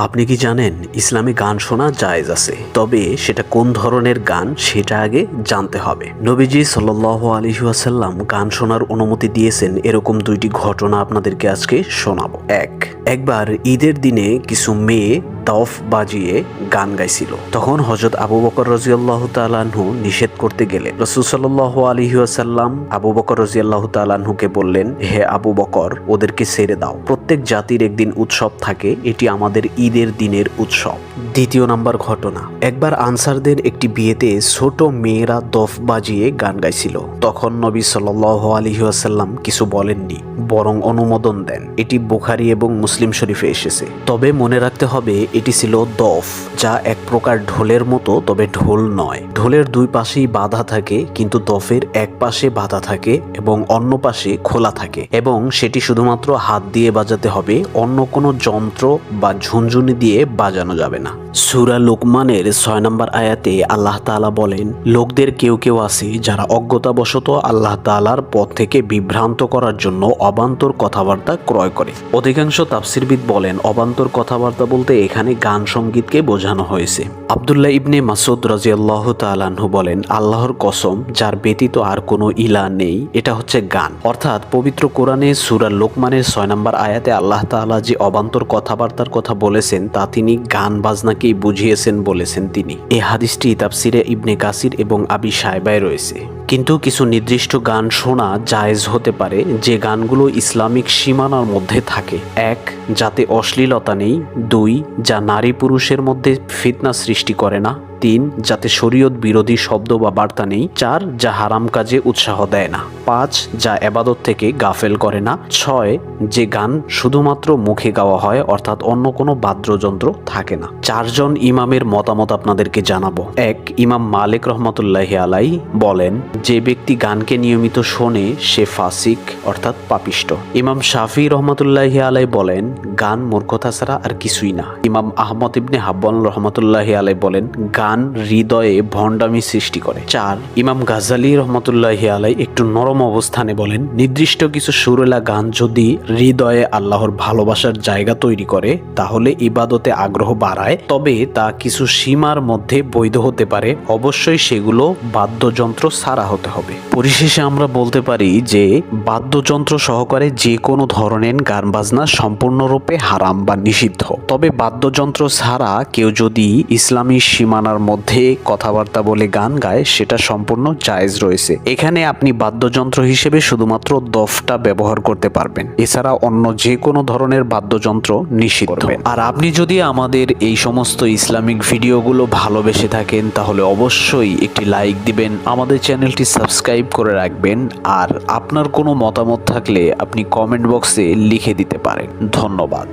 আপনি কি জানেন ইসলামে গান শোনা জায়েজ আছে, তবে সেটা কোন ধরনের গান সেটা আগে জানতে হবে। নবীজি সাল্লাল্লাহু আলাইহি ওয়াসাল্লাম গান শোনার অনুমতি দিয়েছেন এরকম দুইটি ঘটনা আপনাদেরকে আজকে শোনাবো। একবার ঈদের দিনে কিছু মেয়ে তফ বাজিয়ে গান গাইছিল। তখন হযরত আবু বকর রাদিয়াল্লাহু তাআলা আনহু নিষেধ করতে গেলেন। রাসূল সাল্লাল্লাহু আলাইহি ওয়াসাল্লাম আবু বকর রাদিয়াল্লাহু তাআলা আনহুকে বললেন, হে আবু বকর, ওদেরকে ছেড়ে দাও। প্রত্যেক জাতির একদিন উৎসব থাকে, এটি আমাদের ঈদের দিনের উৎসব। দ্বিতীয় নাম্বার ঘটনা, একবার আনসারদের একটি বিয়েতে ছোট মেয়েরা দফ বাজিয়ে গান গাইছিল। তখন নবী সাল্লাল্লাহু আলাইহি ওয়াসাল্লাম কিছু বলেননি, বরং অনুমোদন দেন। এটি বুখারী এবং মুসলিম শরীফে এসেছে। তবে মনে রাখতে হবে এটি ছিল দফ, যা এক প্রকার ঢোলের মতো, তবে ঢোল নয়। ঢোলের দুই পাশেই বাঁধা থাকে, কিন্তু দফের এক পাশে বাঁধা থাকে এবং অন্য পাশে খোলা থাকে, এবং সেটি শুধুমাত্র হাত দিয়ে বাজাতে হবে, অন্য কোনো যন্ত্র বা ঝুনঝুনি দিয়ে বাজানো যাবে না। সূরা লুকমানের ৬ নম্বর আয়াতে আল্লাহ তাআলা বলেন, লোকদের কেউ কেউ আছে যারা অজ্ঞতাবশত আল্লাহ তাআলার পথ থেকে বিভ্রান্ত করার জন্য অবান্তর কথাবার্তা ক্রয় করে। অধিকাংশ তাফসীরবিদ বলেন অবান্তর কথাবার্তা বলতে এখানে গান সঙ্গীতকে বোঝানো হয়েছে। আব্দুল্লাহ ইবনে মাসউদ রাদিয়াল্লাহু তাআলা আনহু বলেন, আল্লাহর কসম, যার ব্যতীত আর কোনো ইলাহ নেই, এটা হচ্ছে গান। অর্থাৎ পবিত্র কোরআনে সূরা লুকমানের ৬ নম্বর আয়াতে আল্লাহ তাআলা যে অবান্তর কথাবার্তার কথা বলেছেন তা তিনি গান বাজনাকেই বুঝিয়েছেন বলেছেন তিনি। এই হাদিসটি তাফসিরে ইবনে কাসির এবং আবি শায়বায় রয়েছে। কিন্তু কিছু নির্দিষ্ট গান শোনা জায়েজ হতে পারে, যে গানগুলো ইসলামিক সীমানার মধ্যে থাকে। ১. যাতে অশ্লীলতা নেই। ২. যা নারী পুরুষের মধ্যে ফিতনা সৃষ্টি করে না। ৩. যাতে শরীয়ত বিরোধী শব্দ বা বার্তা নেই। ৪. যা হারাম কাজে উৎসাহ দেয় না। ৫. যা ইবাদত থেকে গাফেল করে না। ৬. যে গান শুধুমাত্র মুখে গাওয়া হয়, অর্থাৎ অন্য কোনো বাদ্যযন্ত্র থাকে না। ৪ জন ইমামের মতামত আপনাদেরকে জানাবো। ১. ইমাম মালিক রহমতুল্লাহি আলাইহি বলেন, যে ব্যক্তি গানকে নিয়মিত শোনে সে ফাসিক, অর্থাৎ পাপিষ্ট। ইমাম শাফি রহমতুল্লাহি আলাইহি বলেন, গান মূর্খতা ছাড়া আর কিছুই না। ইমাম আহমদ ইবনে হাব্বান রহমতুল্লাহি আলাইহি বলেন, গান হৃদয়ে ভণ্ডামি সৃষ্টি করে। ৪. ইমাম গাজালি রহমতুল্লাহি আলাইহি একটু নরম অবস্থানে বলেন, নির্দিষ্ট কিছু সুরেলা গান যদি হৃদয়ে আল্লাহর ভালোবাসার জায়গা তৈরি করে, তাহলে ইবাদতে আগ্রহ বাড়ায়, তবে তা কিছু সীমার মধ্যে বৈধ হতে পারে। অবশ্যই সেগুলো বাদ্যযন্ত্র ছাড়া হতে হবে। পরিশেষে আমরা বলতে পারি যে বাদ্যযন্ত্র সহকারে যে কোনো ধরনের গান বাজনা সম্পূর্ণরূপে হারাম বা নিষিদ্ধ। তবে বাদ্যযন্ত্র ছাড়া কেউ যদি ইসলামী সীমানার মধ্যে কথাবার্তা বলে গান গায়, সেটা সম্পূর্ণ জায়েজ রয়েছে। এখানে আপনি বাদ্যযন্ত্র হিসেবে শুধুমাত্র দফটা ব্যবহার করতে পারবেন, এছাড়া অন্য যে কোনো ধরনের বাদ্যযন্ত্র নিষিদ্ধ। আর আপনি যদি আমাদের এই সমস্ত ইসলামিক ভিডিওগুলো ভালোবেসে থাকেন, তাহলে অবশ্যই একটি লাইক দিবেন, আমাদের চ্যানেলটি সাবস্ক্রাইব করে রাখবেন, আর আপনার কোনো মতামত থাকলে আপনি কমেন্ট বক্সে লিখে দিতে পারেন। ধন্যবাদ।